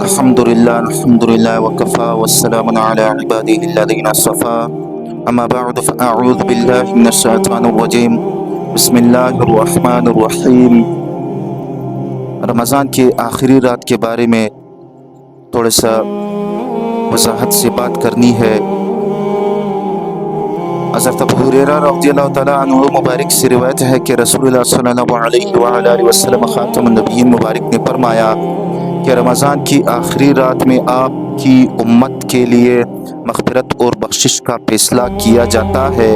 الحمدللہ وکفا والسلام علی عباده الذین اصطفى اما بعد فاعوذ باللہ من الشیطان الرجیم بسم اللہ الرحمن الرحیم۔ رمضان کے آخری رات کے بارے میں تھوڑا سا وضاحت سے بات کرنی ہے۔ حضرت ابو ہریرہ رضی اللہ تعالیٰ عنہ مبارک سے روایت ہے کہ رسول اللہ صلی اللہ علیہ وآلہ وسلم خاتم النبیین مبارک نے فرمایا کہ رمضان کی آخری رات میں آپ کی امت کے لیے مغفرت اور بخشش کا فیصلہ کیا جاتا ہے۔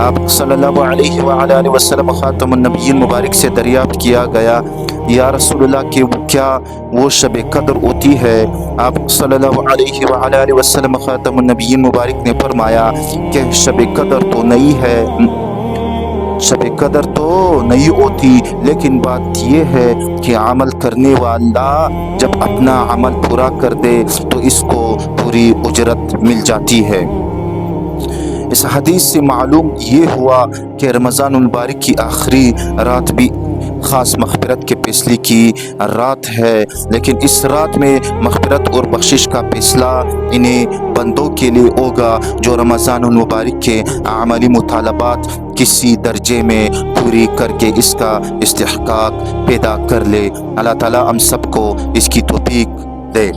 آپ صلی اللہ علیہ وآلہ وسلم خاتم النبیین مبارک سے دریافت کیا گیا یا رسول اللہ کہ کیا وہ شب قدر ہوتی ہے؟ آپ صلی اللہ علیہ وآلہ وسلم خاتم النبیین مبارک نے فرمایا کہ شب قدر تو نہیں ہے، شب قدر تو نہیں ہوتی، لیکن بات یہ ہے کہ عمل کرنے والا جب اپنا عمل پورا کر دے تو اس کو پوری اجرت مل جاتی ہے۔ اس حدیث سے معلوم یہ ہوا کہ رمضان المبارک کی آخری رات بھی خاص مغفرت کے فیصلے کی رات ہے، لیکن اس رات میں مغفرت اور بخشش کا فیصلہ انہیں بندوں کے لیے ہوگا جو رمضان المبارک کے عملی مطالبات کسی درجے میں پوری کر کے اس کا استحقاق پیدا کر لے۔ اللہ تعالیٰ ہم سب کو اس کی توفیق دے۔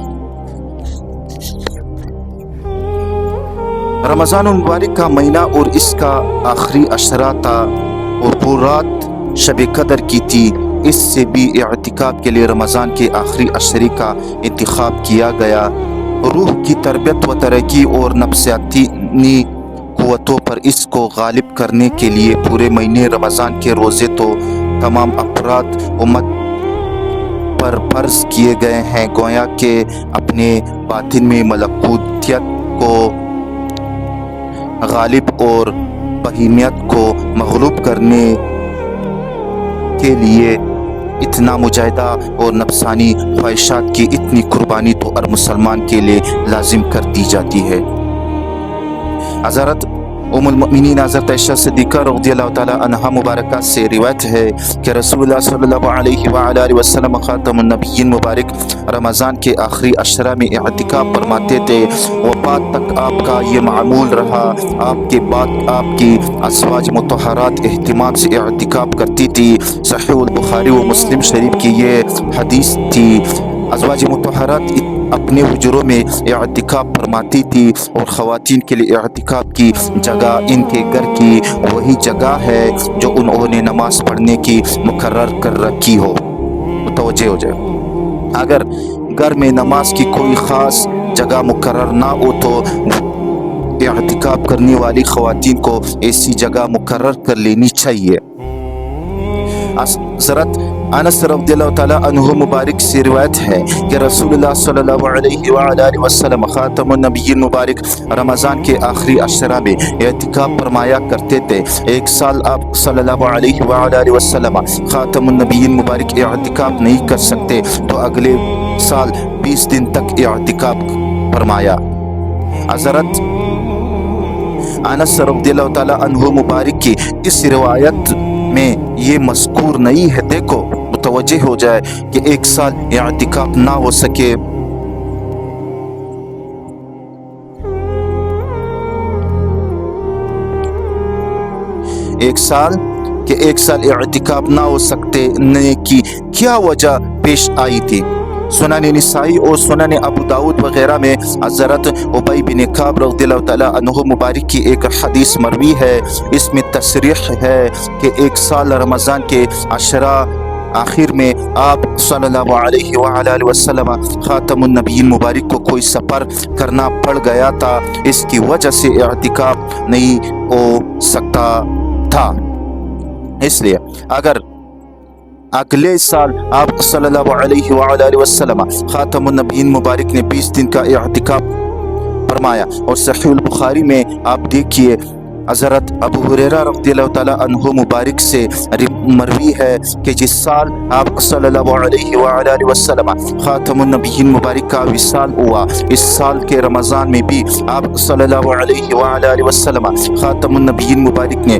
رمضان المبارک کا مہینہ اور اس کا آخری عشرہ تھا اور وہ رات شب قدر کی تھی۔ اس سے بھی اعتکاف کے لیے رمضان کے آخری عشرے کا انتخاب کیا گیا۔ روح کی تربیت و ترقی اور نفسیاتی قوتوں پر اس کو غالب کرنے کے لیے پورے مہینے رمضان کے روزے تو تمام افراد امت پر فرض کیے گئے ہیں، گویا کہ اپنے باطن میں ملکوتیت کو غالب اور بہیمیت کو مغلوب کرنے کے لیے اتنا مجاہدہ اور نفسانی خواہشات کی اتنی قربانی تو ہر مسلمان کے لیے لازم کر دی جاتی ہے۔ حضرت ام المؤمنین حضرت عائشہ صدیقہ رضی اللہ تعالیٰ عنہا مبارکہ سے روایت ہے کہ رسول اللہ صلی اللہ علیہ وآلہ وسلم خاتم النبیین مبارک رمضان کے آخری عشرہ میں اعتکاف فرماتے تھے۔ وفات تک آپ کا یہ معمول رہا۔ آپ کے بعد آپ کی ازواج مطہرات اہتمام سے اعتکاف کرتی تھی۔ صحیح البخاری و مسلم شریف کی یہ حدیث تھی۔ ازواج مطہرات اپنے حجروں میں اعتکاف فرماتی تھی اور خواتین کے لیے اعتکاف کی جگہ ان کے گھر کی وہی جگہ ہے جو انہوں نے نماز پڑھنے کی مقرر کر رکھی ہو۔ متوجہ ہو جائے، اگر گھر میں نماز کی کوئی خاص جگہ مقرر نہ ہو تو اعتکاف کرنے والی خواتین کو ایسی جگہ مقرر کر لینی چاہیے۔ حضرت انس رضی اللہ تعالیٰ عنہ مبارک سے روایت ہے کہ رسول اللہ صلی اللہ علیہ وآلہ وسلم خاتم النبیین مبارک رمضان کے آخری عشرہ میں اعتکاف فرمایا کرتے تھے۔ ایک سال آپ صلی اللہ علیہ وآلہ وسلم خاتم النبیین مبارک اعتکاف نہیں کر سکتے تو اگلے سال 20 دن تک اعتکاف فرمایا۔ حضرت انس رضی اللہ تعالیٰ عنہ مبارک کی اس روایت میں یہ مذکور نہیں ہے۔ دیکھو، متوجہ ہو جائے کہ ایک سال اعتکاف نہ ہو سکے، ایک سال اعتکاف نہ ہو سکتے کی کیا وجہ پیش آئی تھی؟ سنن نسائی اور سنن ابو داود وغیرہ میں حضرت ابی بن کعب رضی اللہ تعالیٰ عنہ مبارک کی ایک حدیث مروی ہے۔ اس میں تصریح ہے کہ ایک سال رمضان کے عشرہ آخر میں آپ صلی اللہ علیہ وآلہ وسلم خاتم النبیین مبارک کو کوئی سفر کرنا پڑ گیا تھا، اس کی وجہ سے اعتکاف نہیں ہو سکتا تھا۔ اس لیے اگر اگلے سال آپ صلی اللہ علیہ وآلہ وسلم خاتم النبیین مبارک نے 20 دن کا اعتکاف فرمایا، اور صحیح البخاری میں آپ دیکھیے حضرت ابو ہریرہ رضی اللہ تعالیٰ عنہ مبارک سے مروی ہے کہ جس سال آپ صلی اللہ علیہ وآلہ وسلم خاتم النبیین مبارک کا وصال ہوا، اس سال کے رمضان میں بھی آپ صلی اللہ علیہ وآلہ وسلم خاتم النبیین مبارک نے